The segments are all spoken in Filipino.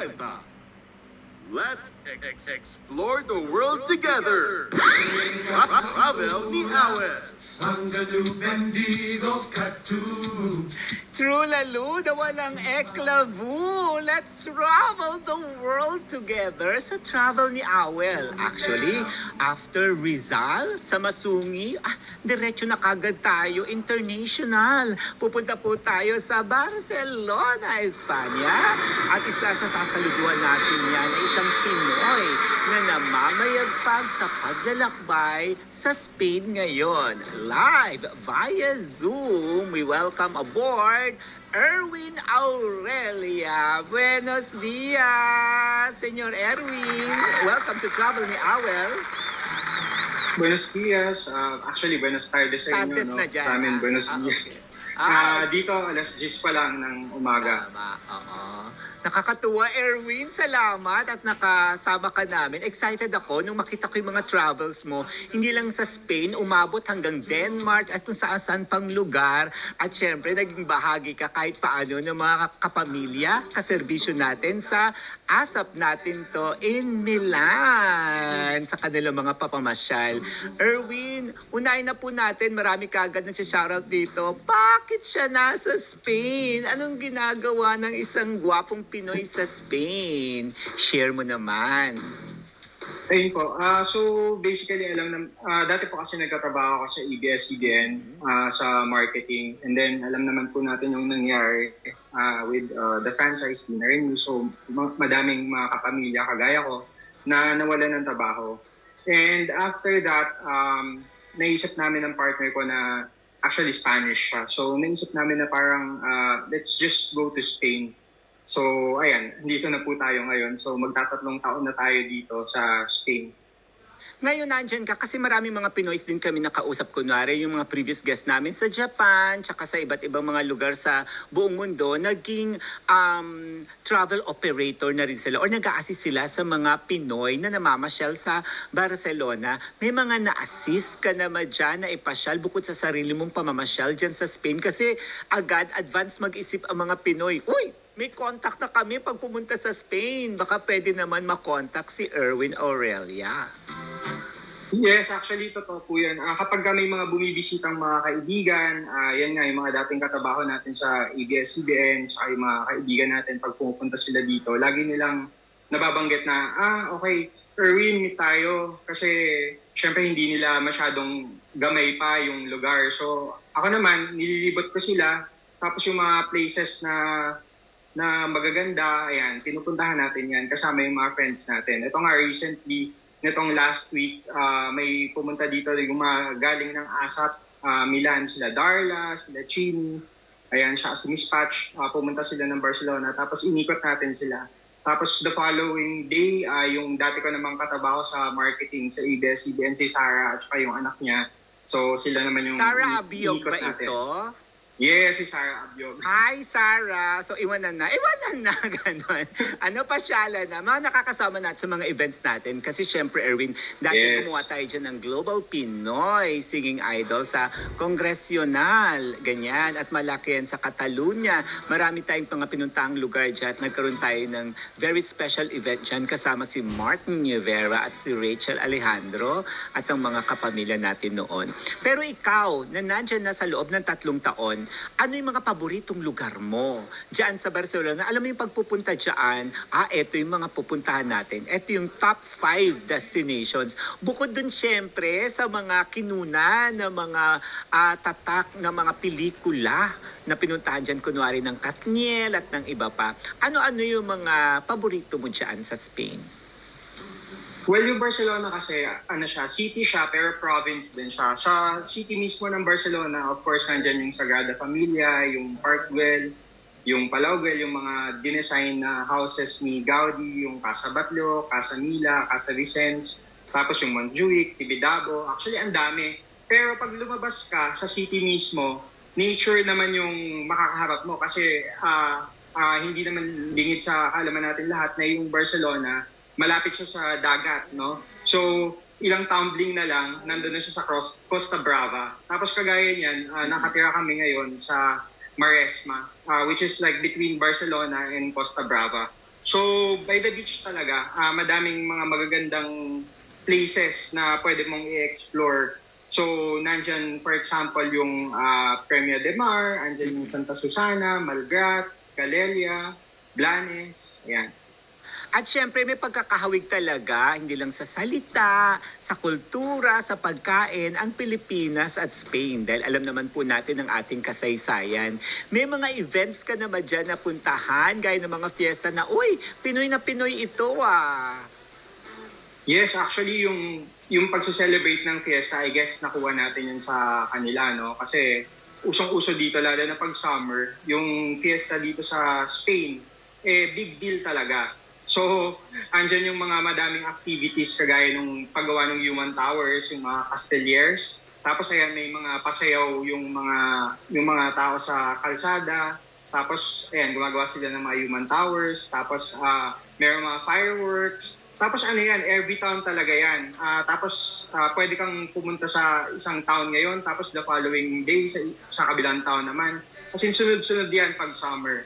Vuelta. Let's explore the world together. Travel ni Awel. True lalo, na walang eklavu. Let's travel the world together sa travel ni Awel. Actually, after Rizal, sa Masungi, diretso na kagad tayo international. Pupunta po tayo sa Barcelona, Espanya. At isa sa sasaluduan natin yan ay isang Pinoy na namamayagpag sa paglalakbay sa Spain ngayon. Live via Zoom, we welcome aboard Erwin Aurelia. Buenos dias, Senyor Erwin. Welcome to Travel ni Awel. Buenos dias. Actually, buenos tardes sa inyo. Tardes No? na dyan. Sa amin, buenos dias. Dito, alas 10 pa lang ng umaga. Tama, oo. Nakakatuwa, Erwin. Salamat at nakasama ka namin. Excited ako nung makita ko yung mga travels mo. Hindi lang sa Spain, umabot hanggang Denmark at kung saan-saan pang lugar. At syempre, naging bahagi ka kahit paano ng mga kapamilya, kaserbisyo natin sa ASAP natin to in Milan sa kanilang mga papamasyal. Erwin, unahin na po natin. Marami kaagad nag-shoutout dito. Bakit siya nasa Spain? Anong ginagawa ng isang gwapong Pinoy sa Spain? Share mo naman. Ayun po. So, basically, dati po kasi nagtatrabaho ako sa ABS-CBN sa marketing. And then, alam naman po natin yung nangyari with the franchise dinner. So, madaming mga kapamilya kagaya ko na nawalan ng trabaho. And after that, naisip namin ng partner ko na actually Spanish siya. So, naisip namin na parang let's just go to Spain. So, ayan, dito na po tayo ngayon. So, magtatatlong taon na tayo dito sa Spain. Ngayon nandyan ka kasi maraming mga Pinoys din kami nakausap. Kunwari yung mga previous guest namin sa Japan, tsaka sa iba't ibang mga lugar sa buong mundo, naging travel operator na rin sila or nag-a-assist sila sa mga Pinoy na namamasyal sa Barcelona. May mga na-assist ka naman dyan na ipasyal bukod sa sarili mong pamamasyal dyan sa Spain kasi agad advance mag-isip ang mga Pinoy. Uy! May contact na kami pag pumunta sa Spain. Baka pwede naman makontak si Erwin Aurelia. Yes, actually, totoo po yan. Kapag may mga bumibisitang mga kaibigan, yan nga, yung mga dating katrabaho natin sa ABS-CBN, saka yung mga kaibigan natin pag pumupunta sila dito, lagi nilang nababanggit na, okay, Erwin, meet tayo. Kasi, syempre, hindi nila masyadong gamay pa yung lugar. So, ako naman, nililibot ko sila. Tapos yung mga places na magaganda, ayan, pinupuntahan natin yan kasama yung mga friends natin. Ito nga recently, nitong last week, may pumunta dito yung mga galing ng ASAP, Milan, sila Darla, sila Chini, ayan, siya si Miss Patch, pumunta sila ng Barcelona, tapos inikot natin sila. Tapos the following day, yung dati ko namang katrabaho sa marketing sa ABS-CBN, si Sarah at saka yung anak niya. So sila naman yung Sarah Abiog ba natin. ito? Yes, si Sarah Abiog. Hi, Sarah! So, iwanan na, gano'n. Ano, pasyalan na. Mga nakakasama natin sa mga events natin. Kasi syempre, Erwin, dati Yes. gumawa tayo dyan ng Global Pinoy Singing Idol sa Kongresyonal. Ganyan. At malaki yan sa Catalunya. Marami tayong mga pinuntahang lugar dyan. At nagkaroon tayo ng very special event dyan kasama si Martin Rivera at si Rachel Alejandro at ang mga kapamilya natin noon. Pero ikaw, na nandyan na sa loob ng 3 taon, ano yung mga paboritong lugar mo diyan sa Barcelona? Alam mo yung pagpupunta diyan, eto yung mga pupuntahan natin. Ito yung top 5 destinations. Bukod dun syempre sa mga kinuna na mga tatak na mga pelikula na pinuntahan diyan kunwari ng Katniel at ng iba pa. Ano-ano yung mga paborito mo diyan sa Spain? Well, yung Barcelona kasi, city siya, pero province din siya. Sa city mismo ng Barcelona, of course, nandyan yung Sagrada Familia, yung Park Güell, yung Palau Güell, yung mga dinesign na houses ni Gaudi, yung Casa Batlló, Casa Mila, Casa Vicens, tapos yung Montjuic, Tibidabo. Actually, ang dami. Pero pag lumabas ka sa city mismo, nature naman yung makakaharap mo kasi hindi naman lingid sa kaalaman natin lahat na yung Barcelona, malapit siya sa dagat, no? So, ilang tumbling na lang, nandun na siya sa Costa Brava. Tapos kagaya niyan, nakatira kami ngayon sa Maresma, which is like between Barcelona and Costa Brava. So, by the beach talaga, madaming mga magagandang places na pwede mong i-explore. So, nandyan, for example, yung Premia de Mar, andyan yung Santa Susana, Malgrat, Calella, Blanes, ayan. At syempre may pagkakahawig talaga, hindi lang sa salita, sa kultura, sa pagkain, ang Pilipinas at Spain. Dahil alam naman po natin ang ating kasaysayan. May mga events ka naman dyan na puntahan, gaya ng mga fiesta na, uy, Pinoy na Pinoy ito ah. Yes, actually yung pagse-celebrate ng fiesta, I guess nakuha natin yun sa kanila, no? Kasi usong-uso dito, lalo na pag summer, yung fiesta dito sa Spain, big deal talaga. So, andyan yung mga madaming activities kagaya nung paggawa ng Human Towers, yung mga Castelliers. Tapos ayan, may mga pasayaw yung mga tao sa kalsada. Tapos ayan, gumagawa sila ng mga Human Towers. Tapos meron mga fireworks. Tapos ano yan, every town talaga yan. Tapos pwede kang pumunta sa isang town ngayon, tapos the following day sa kabilang town naman. Kasi sunod-sunod yan pag summer.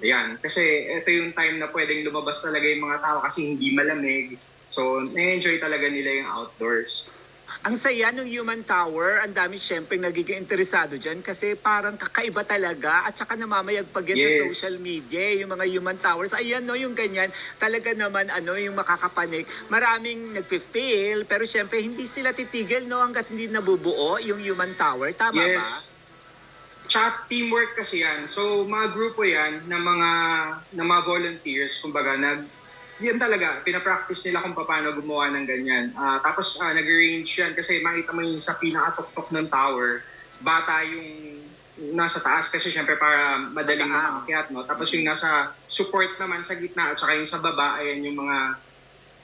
Ayan, kasi ito yung time na pwedeng lumabas talaga yung mga tao kasi hindi malamig. So, na-enjoy talaga nila yung outdoors. Ang saya ng Human Tower, ang dami syempre nagiging interesado dyan kasi parang kakaiba talaga at saka namamayagpag yan sa Yes. social media, yung mga Human Towers. Ayan no, yung ganyan, talaga naman yung makakapanik. Maraming nagpe-fail pero syempre hindi sila titigil no hanggat hindi nabubuo yung Human Tower. Tama ba? Yes. Tsaka teamwork kasi yan. So, mga grupo yan ng mga volunteers, kumbaga, yan talaga, pinapractice nila kung paano gumawa ng ganyan. Tapos, nag-arrange yan kasi makita mo yung sa pinakatuktok ng tower, bata yung nasa taas kasi syempre para madaling makaakyat, no? Tapos yung nasa support naman sa gitna at saka yung sa baba, ayan yung mga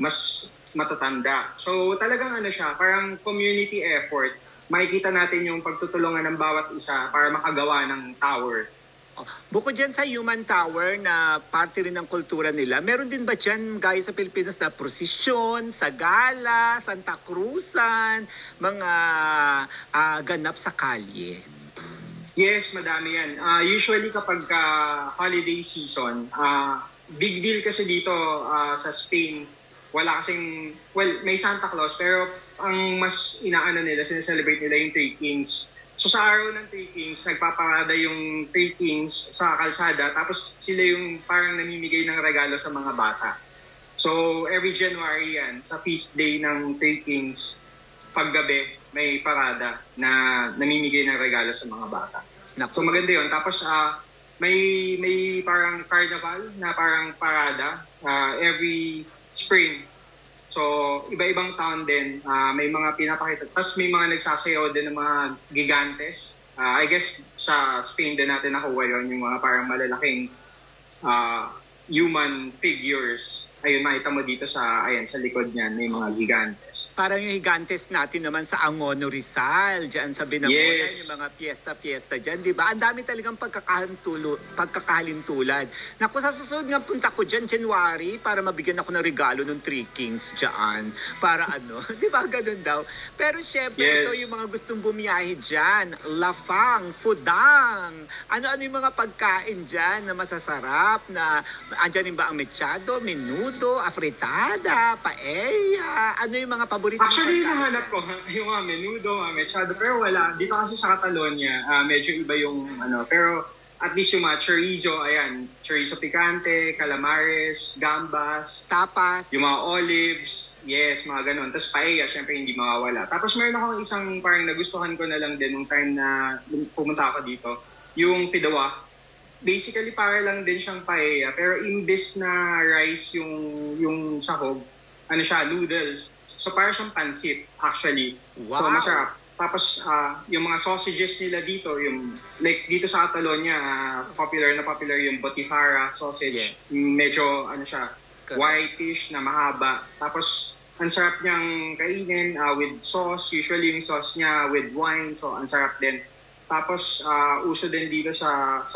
mas matatanda. So, talagang siya, parang community effort. Makikita natin yung pagtutulungan ng bawat isa para makagawa ng tower. Bukod dyan sa Human Tower na parte rin ng kultura nila, meron din ba dyan gaya sa Pilipinas na prosesyon, sagala, Santa Cruzan, mga ganap sa kalye? Yes, madami yan. Usually kapag holiday season, big deal kasi dito sa Spain, wala kasing, well, may Santa Claus, pero ang mas inaano nila, sineselebrate nila yung Three Kings. So sa araw ng Three Kings, nagpaparada yung Three Kings sa kalsada, tapos sila yung parang namimigay ng regalo sa mga bata. So every January yan, sa feast day ng Three Kings, paggabi, may parada na namimigay ng regalo sa mga bata. Naku. So maganda yun. Tapos may parang carnival na parang parada every spring. So, iba-ibang town din. May mga pinapakita. Tapos may mga nagsasayaw din ng mga gigantes. I guess sa Spain din natin nakuha yun, yung mga parang malalaking human figures. Ayun, makita mo dito sa likod niyan, may mga gigantes. Parang yung higantes natin naman sa Angono Rizal, dyan sa Binangonan, Yes. yung mga fiesta-fiesta dyan, di ba? Ang dami talagang pagkakahalintulad. Naku, sa susunod nga punta ko dyan, January, para mabigyan ako ng regalo ng Three Kings dyan. Para di ba? Ganun daw. Pero syempre, Yes. ito yung mga gustong bumiyahe dyan. Lafang, Fudang. Ano-ano yung mga pagkain dyan na masasarap, na andyan ba ang mechado, menudo, afritada, paella, ano yung mga paborito Actually, mong pagkain nahanap ko yung mga menudo, mga mechado, pero wala. Dito kasi sa Catalonia, medyo iba yung pero at least yung mga chorizo, ayan, chorizo picante, calamares, gambas, tapas? yung mga olives, yes, mga ganun. Tapos paella, syempre hindi mawawala. Tapos meron akong isang parang nagustuhan ko na lang din nung time na pumunta ako dito, yung fidawa. Basically, para lang din siyang paella, pero imbes na rice yung sahog, siya, noodles. So, para siyang pansit, actually. So, Wow. masarap. Tapos, yung mga sausages nila dito, like dito sa Catalonia, popular yung Botifara sausage. Yes. Medyo, siya, Correct. whitish na mahaba. Tapos, ang sarap niyang kainin with sauce. Usually, yung sauce niya with wine. So, ang sarap din. Tapos, uso din dito sa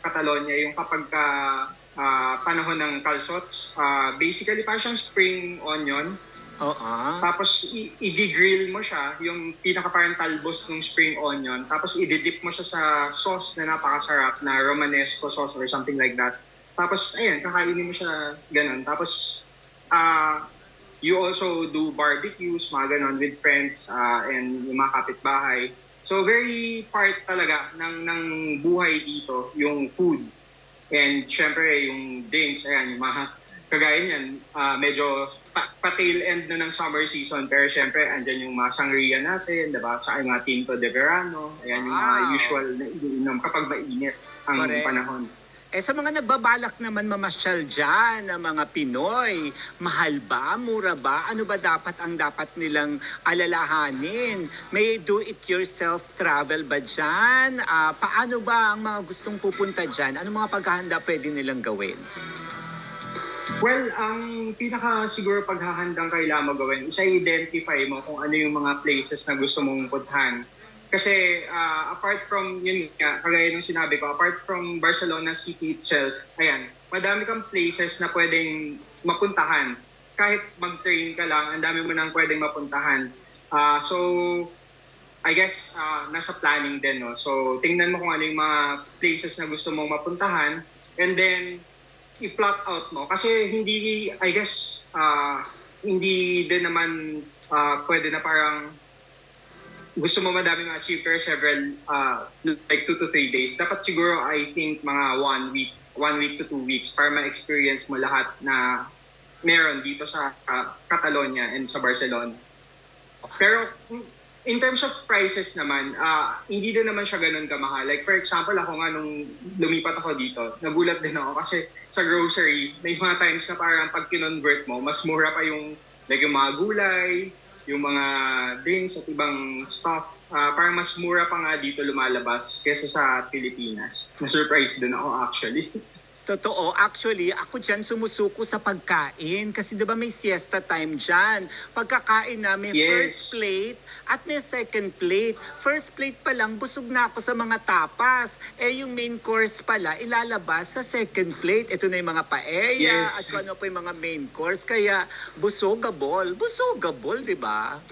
Catalonia yung kapag panahon ng calzots. Basically, parang siyang spring onion. Oo. Tapos, i-grill mo siya, yung pinaka parang talbos ng spring onion. Tapos, i-dip mo siya sa sauce na napakasarap na Romanesco sauce or something like that. Tapos, ayan, kakainin mo siya ganun. Tapos, you also do barbecues, mga ganon, with friends and yung mga kapitbahay. So, very part talaga ng buhay dito, yung food. And syempre, yung drinks, ayan, yung mga kagaya niyan, medyo pa-tail end na ng summer season. Pero syempre, andyan yung mga sangria natin, diba? Tsaka yung mga Tinto de Verano. Ayan, yung mga usual na iniinom kapag mainit ang panahon. Sa mga nagbabalak naman mamasyal dyan, ng mga Pinoy, mahal ba? Mura ba? Ano ba dapat nilang alalahanin? May do-it-yourself travel ba dyan? Paano ba ang mga gustong pupunta dyan? Ano mga paghahanda pwede nilang gawin? Well, ang pinaka siguro paghahandang kailangan mo gawin is identify mo kung ano yung mga places na gusto mong puntahan. Kasi apart from, yun nga, kagaya nung sinabi ko, apart from Barcelona City itself, ayan, madami kang places na pwedeng mapuntahan. Kahit mag-train ka lang, ang dami mo nang pwedeng mapuntahan. So, I guess, nasa planning din, no? So, tingnan mo kung ano yung mga places na gusto mong mapuntahan and then, i-plot out mo. Kasi hindi, I guess, hindi din naman pwede na parang gusto mo madami ma-achieve pero several, like 2 to 3 days. Dapat siguro, I think, mga 1 week to 2 weeks para ma-experience mo lahat na meron dito sa Catalonia and sa Barcelona. Pero, in terms of prices naman, hindi din naman siya ganun kamahal. Like, for example, ako nga nung lumipat ako dito, nagulat din ako kasi sa grocery, may mga times na parang pag kinonvert mo, mas mura pa yung, like, yung mga gulay, yung mga drinks at ibang stuff, parang mas mura pa nga dito lumalabas kesa sa Pilipinas. Na-surprise din ako actually. Totoo. Actually, ako dyan sumusuko sa pagkain. Kasi di ba may siesta time dyan. Pagkakain na may first plate at may second plate. First plate pa lang, busog na ako sa mga tapas. Yung main course pala, ilalabas sa second plate. Ito na yung mga paella at kung ano pa yung mga main course. Kaya busogable. Busogable, di ba?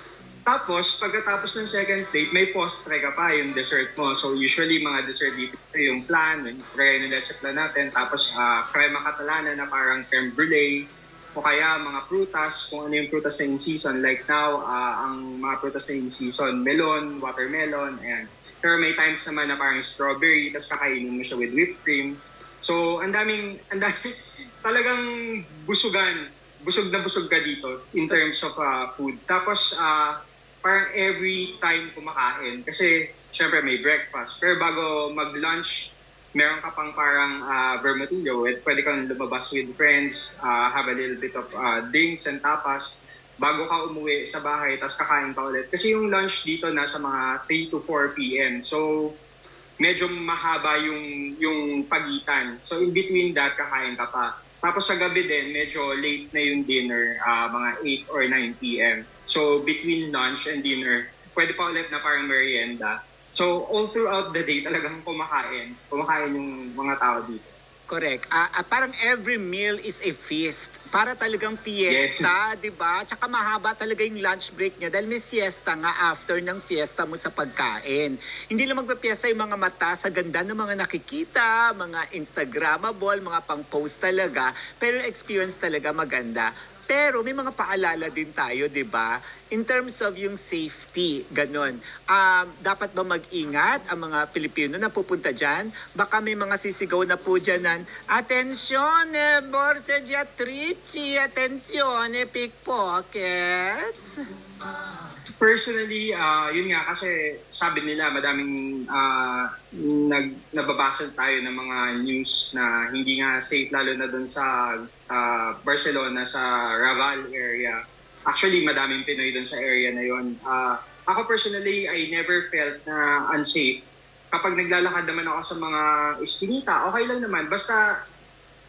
Tapos, pagkatapos ng second plate, may postre ka pa, yung dessert mo. So, usually, mga dessert dito, yung flan, yung kaya yung leche flan natin. Tapos, crema catalana na parang creme brulee. O kaya, mga prutas, kung ano yung prutas na in season. Like now, ang mga prutas na in season, melon, watermelon, ayan. Pero may times naman na parang strawberry, tapos kakainin mo siya with whipped cream. So, ang daming talagang busugan. Busog na busog ka dito in terms of food. Tapos, parang every time kumakain. Kasi, syempre may breakfast. Pero bago mag-lunch, meron ka pang parang vermutillo. Pwede kang lumabas with friends, have a little bit of drinks and tapas. Bago ka umuwi sa bahay, tapos kakain ka ulit. Kasi yung lunch dito nasa mga 3 to 4 p.m. So, medyo mahaba yung pagitan. So, in between that, kakain ka pa. Tapos sa gabi din, medyo late na yung dinner, mga 8 or 9 p.m. So between lunch and dinner, pwede pa ulit na parang merienda. So all throughout the day talagang kumakain yung mga tao dito. Correct. Parang every meal is a feast. Para talagang fiesta, di ba? Tsaka mahaba talaga yung lunch break niya dahil may siesta nga after ng fiesta mo sa pagkain. Hindi lang magpapiesta yung mga mata sa ganda ng mga nakikita, mga Instagrammable, mga pang-post talaga. Pero yung experience talaga maganda. Pero may mga paalala din tayo, di ba? In terms of yung safety, ganun. Dapat ba mag-ingat ang mga Pilipino na pupunta dyan? Baka may mga sisigaw na po dyan ng, "Attenzione, borseggiatrici! Attenzione, pickpockets!" Personally, yun nga kasi sabi nila madaming nababasa tayo ng mga news na hindi nga safe lalo na doon sa Barcelona, sa Raval area. Actually, madaming Pinoy doon sa area na yun. Ako personally, I never felt na unsafe. Kapag naglalakad naman ako sa mga eskinita, okay lang naman. Basta,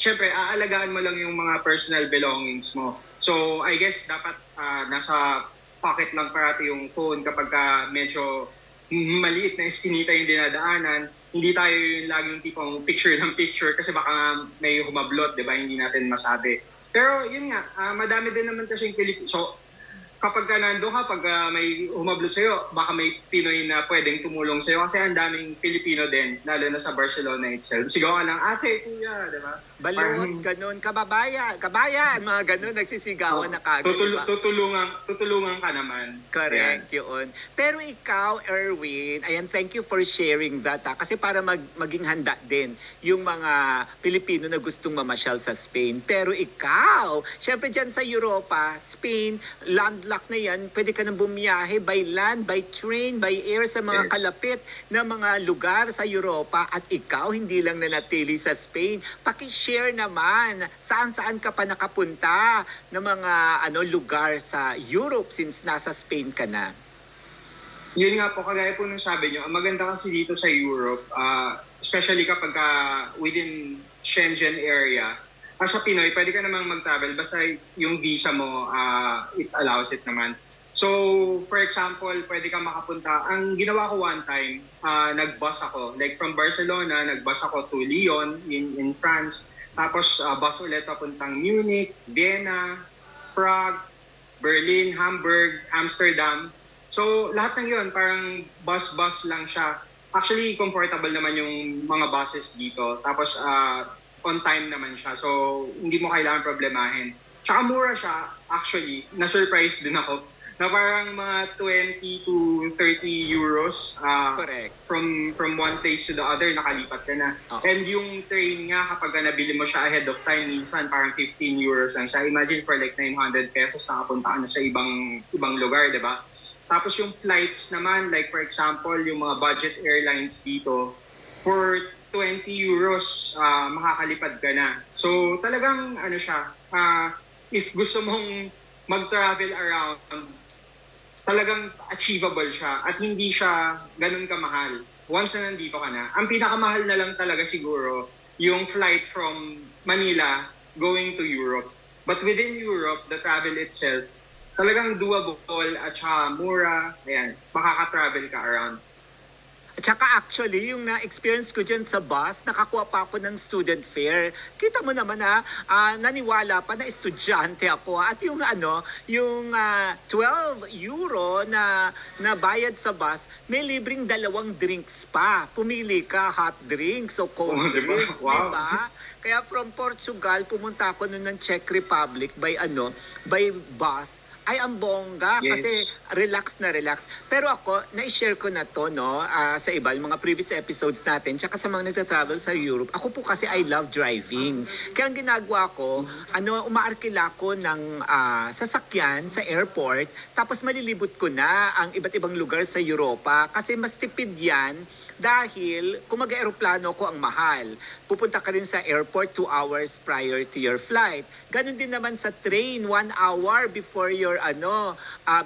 syempre, aalagaan mo lang yung mga personal belongings mo. So, I guess dapat nasa pocket lang parati yung phone kapag medyo maliit na eskinita yung dinadaanan. Hindi tayo yung laging tipong picture ng picture kasi baka may humablot, di ba? Hindi natin masabi. Pero yun nga, madami din naman kasi yung Pilipino. So, kapag ka nandun ka, pag may humablo sa'yo, baka may Pinoy na pwedeng tumulong sa'yo kasi ang daming Pilipino din, lalo na sa Barcelona itself. Sigaw ka lang, ate, kuya, di ba? Balot, ganun, kababayan, mga ganun, nagsisigawan na kagad. Diba? Tutulungan ka naman. Correct, yun. Pero ikaw, Erwin, ayan, thank you for sharing that. Kasi para maging handa din yung mga Pilipino na gustong mamasyal sa Spain. Pero ikaw, syempre dyan sa Europa, Spain, landlocked na yan, pwede ka nang bumiyahe by land, by train, by air sa mga Yes. kalapit na mga lugar sa Europa. At ikaw, hindi lang nanatili sa Spain. Paki-share naman, saan-saan ka pa nakapunta ng mga lugar sa Europe since nasa Spain ka na? Yun nga po, kagaya po nung sabi nyo, ang maganda kasi dito sa Europe, especially kapag within Schengen area, as a Pinoy, pwede ka namang mag-travel basta yung visa mo, it allows it naman. So, for example, pwede ka makapunta. Ang ginawa ko one time, nag-bus ako. Like from Barcelona, nag-bus ako to Lyon in France. Tapos bus ulit papuntang Munich, Vienna, Prague, Berlin, Hamburg, Amsterdam. So, lahat ng yun, parang bus-bus lang siya. Actually, comfortable naman yung mga buses dito. Tapos, on time naman siya. So, hindi mo kailangan problemahin. Tsaka mura siya, actually. Na-surprise din ako. Na parang mga 20 to 30 euros Correct. from one place to the other, nakalipat ka na. Oo. And yung train nga, kapag nabili mo siya ahead of time, minsan parang 15 euros lang siya. Imagine for like 900 pesos, nakapunta ka na sa ibang lugar, di ba? Tapos yung flights naman, like for example, yung mga budget airlines dito, for 20 euros, makakalipad ka na. So talagang ano siya, if gusto mong mag-travel around, talagang achievable siya at hindi siya ganun kamahal. Once na nandito ka na, ang pinakamahal na lang talaga siguro yung flight from Manila going to Europe. But within Europe, the travel itself, talagang doable at saka mura. Ayan, makaka-travel ka around. At saka actually, yung na-experience ko dyan sa bus, nakakuha pa ako ng student fare. Kita mo naman naniwala pa na estudyante ako. At yung yung 12 euro na bayad sa bus, may libreng 2 drinks pa. Pumili ka, hot drinks o cold Diba? drinks, Wow. diba? Kaya from Portugal, pumunta ako noon ng Czech Republic by bus. Ay, ang bongga Yes. kasi relax na relax. Pero ako, na-share ko na to sa iba, yung mga previous episodes natin, tsaka sa mga nagta-travel sa Europe. Ako po kasi I love driving. Kaya ang ginagawa ko, umaarkila ko ng sasakyan sa airport, tapos malilibot ko na ang iba't ibang lugar sa Europa kasi mas tipid yan dahil kung mag-aeroplano ko ang mahal. Pupunta ka rin sa airport 2 hours prior to your flight. Ganon din naman sa train, 1 hour before your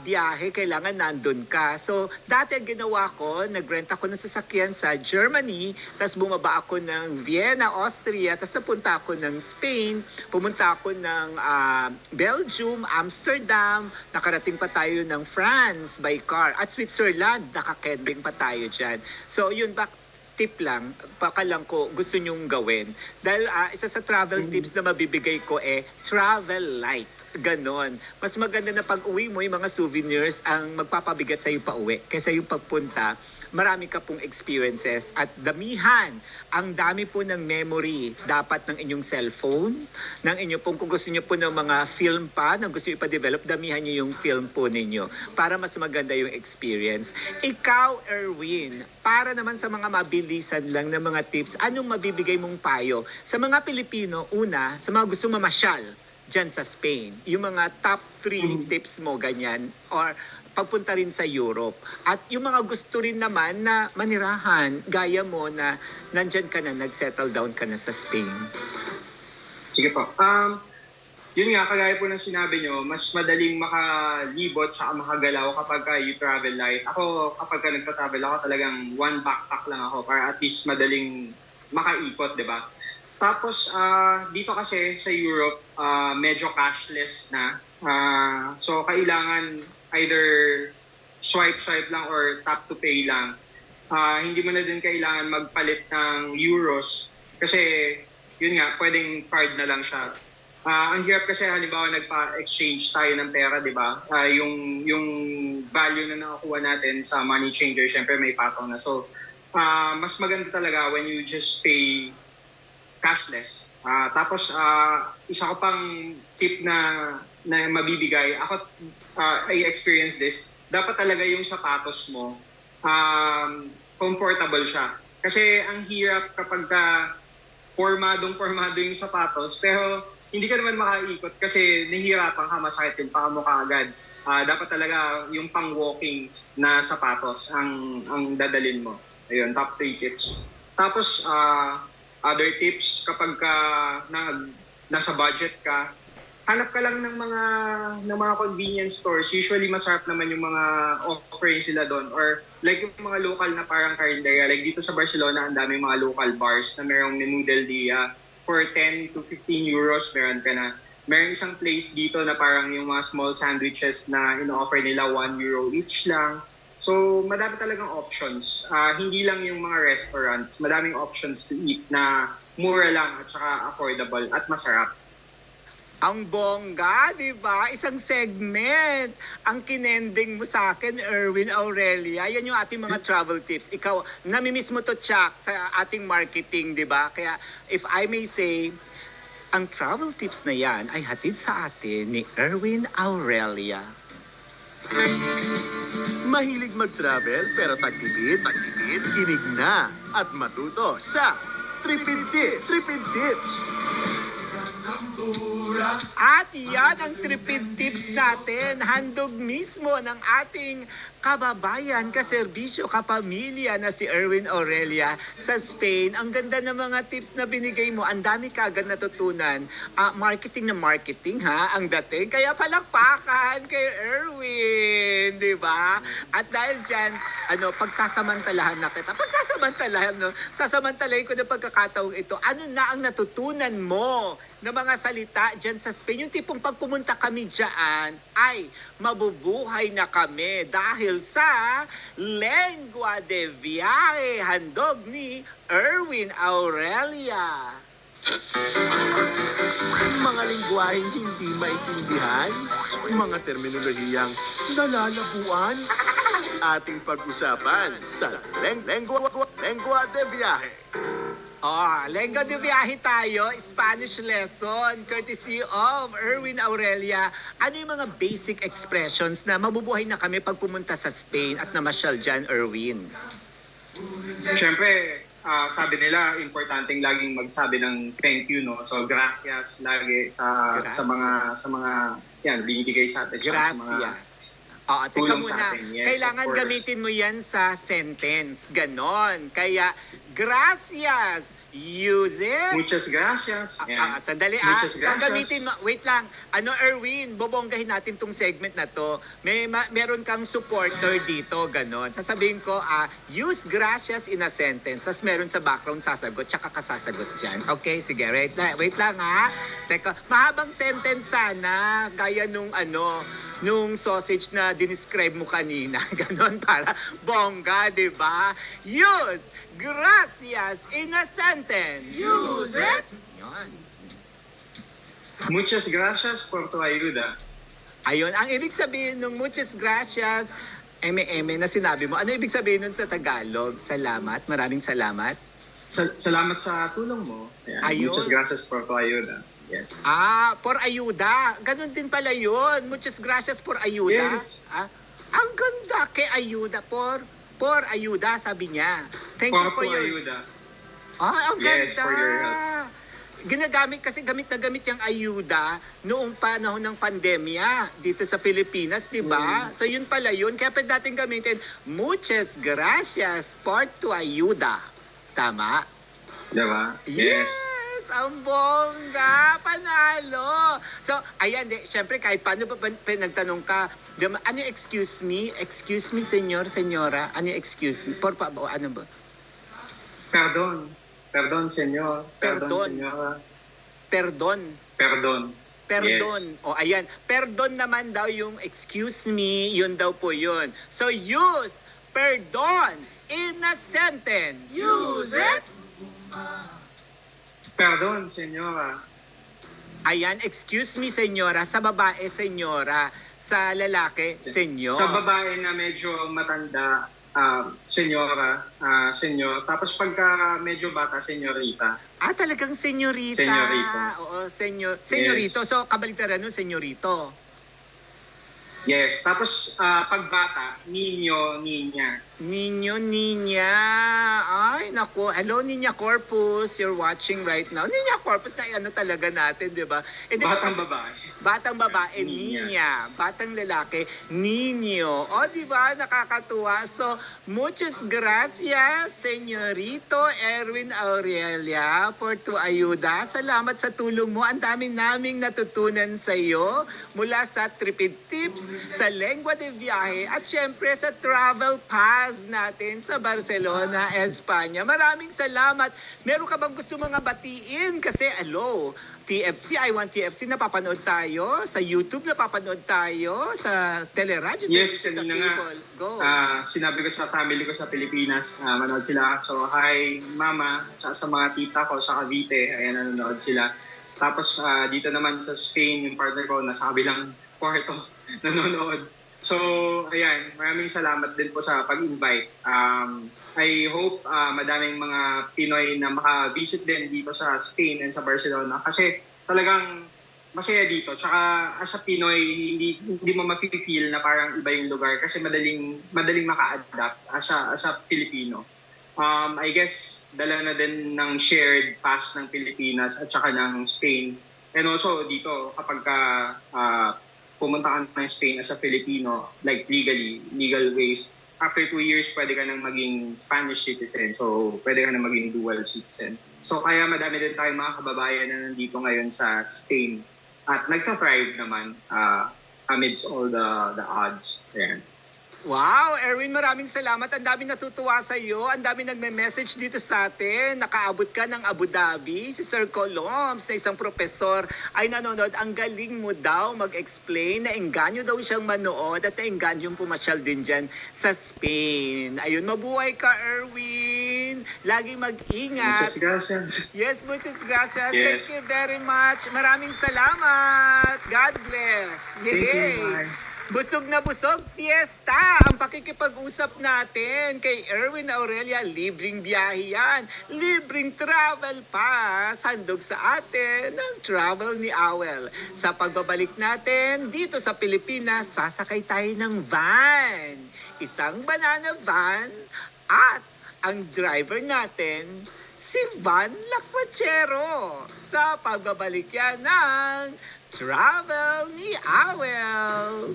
biyahe, kailangan nandun ka. So, dati ang ginawa ko, nagrent ako ng sasakyan sa Germany, tapos bumaba ako ng Vienna, Austria, tapos napunta ako ng Spain, pumunta ako ng Belgium, Amsterdam, nakarating pa tayo ng France by car, at Switzerland, nakakending pa tayo dyan. So, yun ba? Tip lang, baka lang ko gusto nyong gawin. Dahil isa sa travel tips na mabibigay ko travel light. Ganon. Mas maganda na pag uwi mo, yung mga souvenirs ang magpapabigat sa iyo pa uwi. Kaysa yung pagpunta, marami ka pong experiences at damihan. Ang dami po ng memory dapat ng inyong cellphone, ng inyo pong, kung gusto nyo po ng mga film pa, na gusto nyo ipa-develop, damihan nyo yung film po ninyo para mas maganda yung experience. Ikaw, Erwin, para naman sa mga mabilisan lang na mga tips, anong mabibigay mong payo sa mga Pilipino, una, sa mga gusto mamasyal dyan sa Spain? Yung mga top 3 tips mo, ganyan, or pagpunta rin sa Europe. At yung mga gusto rin naman na manirahan, gaya mo na nandyan ka na, nag-settle down ka na sa Spain. Sige po. Yun nga, kagaya po ng sinabi nyo, mas madaling makalibot sa makagalaw kapag you travel light. Ako, kapag nagta-travel ako, talagang one backpack lang ako para at least madaling makaikot, di ba? Tapos, dito kasi sa Europe, medyo cashless na. So, kailangan either swipe lang or tap to pay lang. Hindi mo na din kailangan magpalit ng euros kasi, yun nga, pwedeng card na lang siya. ang hirap kasi halimbawa nagpa-exchange tayo ng pera, di ba? Yung value na nakukuha natin sa money changer, syempre may patong na. So, mas maganda talaga when you just pay cashless. Tapos, isa ko pang tip na mabibigay. Ako, I experienced this. Dapat talaga yung sapatos mo, comfortable siya. Kasi ang hirap kapag pormado yung sapatos, pero hindi ka naman makaikot kasi nahihirapan ka, masakit yung paa mo kaagad. Dapat talaga yung pang-walking na sapatos ang dadalin mo. Ayun, top 3 tips. Tapos, other tips, kapag nasa budget ka, hanap ka lang ng mga convenience stores. Usually, masarap naman yung mga offerings sila doon. Or like yung mga local na parang karinderya. Like dito sa Barcelona, ang daming mga local bars na mayroong menu del dia. For 10 to 15 euros, meron ka na. Meron isang place dito na parang yung mga small sandwiches na ino-offer nila 1 euro each lang. So, madami talagang options. Hindi lang yung mga restaurants. Madaming options to eat na mura lang at saka affordable at masarap. Ang bongga, di ba? Isang segment. Ang kinending mo sa akin, Erwin Aurelia. Yan yung ating mga travel tips. Ikaw, namimiss mo to, Chuck, sa ating marketing, di ba? Kaya, if I may say, ang travel tips na yan ay hatid sa atin ni Erwin Aurelia. Mahilig mag-travel pero tagtipid, kinig na at matuto sa Tripid Tips. Tripid Tips. At yan ang tripid tips natin. Handog mismo ng ating kababayan, kaserbisyo, kapamilya na si Erwin Aurelia sa Spain. Ang ganda ng mga tips na binigay mo. Ang dami kagad natutunan. Marketing na marketing, ha? Ang dating. Kaya palakpakan kay Erwin. Di ba? At dahil dyan, pagsasamantalahan na kita. Sasamantalahin ko ng pagkakataong ito. Ano na ang natutunan mo na mga salita dyan sa Spain? Yung tipong pag pumunta kami dyan, ay mabubuhay na kami dahil sa Lengua de Viaje, handog ni Erwin Aurelia. Mga lingwaheng hindi maintindihan, mga terminolohiyang nalalabuan. Ating pag-usapan sa Lengua de Viaje. Lengua de Viaje tayo, Spanish lesson, courtesy of Erwin Aurelia. Ano yung mga basic expressions na mabubuhay na kami pag pumunta sa Spain at namasyal dyan, Erwin? Siyempre, sabi nila, importanteng laging magsabi ng thank you, no? So, gracias lagi sa mga yan, binibigay sa atin. Gracias. Teka tulong muna. sa atin. Yes, Kailangan of course. gamitin mo yan sa sentence. Ganon. Kaya, gracias. Use it. Muchas gracias. Yan. Sandali Muchas gracias. Gamitin mo. Wait lang. Erwin, bobonggahin natin tong segment na to. Meron kang supporter dito, ganon. Sasabihin ko, use gracias in a sentence. Tapos meron sa background sasagot, tsaka kasasagot dyan. Okay, sige. Wait lang, ha. Teka, mahabang sentence sana. Gaya nung sausage na dinescribe mo kanina. Ganon, para bongga, di ba? Use gracias in a sentence. Use it! Yan. Muchas gracias por tu ayuda. Ayun, ang ibig sabihin ng muchas gracias, na sinabi mo. Ano ibig sabihin nun sa Tagalog? Salamat, maraming salamat. Salamat sa tulong mo. Yan. Ayun. Muchas gracias por tu ayuda. Yes. Por ayuda. Ganon din pala yun. Muchas gracias por ayuda. Yes. Ang ganda kay ayuda. Por ayuda, sabi niya. Thank you for tu your... ayuda. Ang Yes, ganda. for your help. Ginagamit kasi gamit na gamit yung ayuda noong panahon ng pandemya dito sa Pilipinas, di ba? So yun pala yun. Kaya pwede natin gamitin, muchas gracias por tu ayuda. Tama? Diba? Yes! Ang bongga! Panalo! So, ayan, syempre kahit paano pa nagtanong ka, ano yung excuse me? Excuse me, senyor, senyora? Ano yung excuse me? Ano ba? Perdón, señor. Perdón. Señora. Perdon. Perdón. Yes. Ayan. Perdon naman daw yung excuse me, yun daw po yun. So, use perdon in a sentence. Use it! Perdón, señora. Ayan, excuse me, senyora. Sa babae, senyora. Sa lalaki, senyor. Sa babae na medyo matanda, senyora, senyor. Tapos pagka medyo bata, senyorita. Talagang senyorita. Senyorito. Oo, senyorito. Yes. So, kabaligtaran nun, senyorito. Yes. Tapos pag bata, niño, niña. Niño, niña. Ay, naku. Hello, Niña Corpus. You're watching right now. Niña Corpus, na ano talaga natin, di ba? Eh, di ba, Batang babae. Batang babae, Niña. niña. Batang lalaki, niño. O, di ba? Nakakatuwa. So, muchas gracias, Senyorito Erwin Aurelia, for tu ayuda. Salamat sa tulong mo. Ang dami naming natutunan sa iyo mula sa Tripid Tips, sa Lengua de Viaje, at syempre sa Travel Pass natin sa Barcelona, Espanya. Maraming salamat. Meron ka bang gusto mga batiin? Kasi, TFC, I Want TFC, napapanood tayo. Sa YouTube, napapanood tayo. Sa teleradyo, Yes, sa kanina nga. cable. Go. Sinabi ko sa family ko sa Pilipinas, manood sila. So, hi mama, sa mga tita ko sa Cavite, ayan, nanonood sila. Tapos dito naman sa Spain, yung partner ko, nasa kabilang kwarto, nanonood. So, ayan, maraming salamat din po sa pag-invite. I hope madaming mga Pinoy na maka-visit din dito sa Spain and sa Barcelona kasi talagang masaya dito. Tsaka as a Pinoy, hindi mo mafe-feel na parang iba yung lugar kasi madaling maka-adapt as a Filipino. I guess dala na din ng shared past ng Pilipinas at saka ng Spain. And also dito kapag pumunta ka ng Spain as a Filipino, like legal ways, after 2 years, pwede ka nang maging Spanish citizen. So, pwede ka nang maging dual citizen. So, kaya madami din tayong mga kababayan na nandito ngayon sa Spain. At nagta-thrive naman amidst all the odds. Ayan. Wow, Erwin, maraming salamat. Ang dami natutuwa sa iyo. Ang dami nagme-message dito sa atin. Nakaabot ka ng Abu Dhabi. Si Sir Colombs, na isang profesor, ay nanonood. Ang galing mo daw mag-explain. Naengganyo daw siyang manood at naengganyong pumasyal din dyan sa Spain. Ayun, mabuhay ka, Erwin. Laging mag-ingat. Muchas gracias. Yes, muchas gracias. Yes. Thank you very much. Maraming salamat. God bless. Thank you, Yay! bye. Busog na busog, fiesta! Ang pakikipag-usap natin kay Erwin Aurelia, libreng biyahe yan. Libreng travel pass. Handog sa atin ng travel ni Awel. Sa pagbabalik natin dito sa Pilipinas, sasakay tayo ng van. Isang banana van at ang driver natin, si Van Lakwachero. Sa pagbabalik yan ng Travel ni Awel.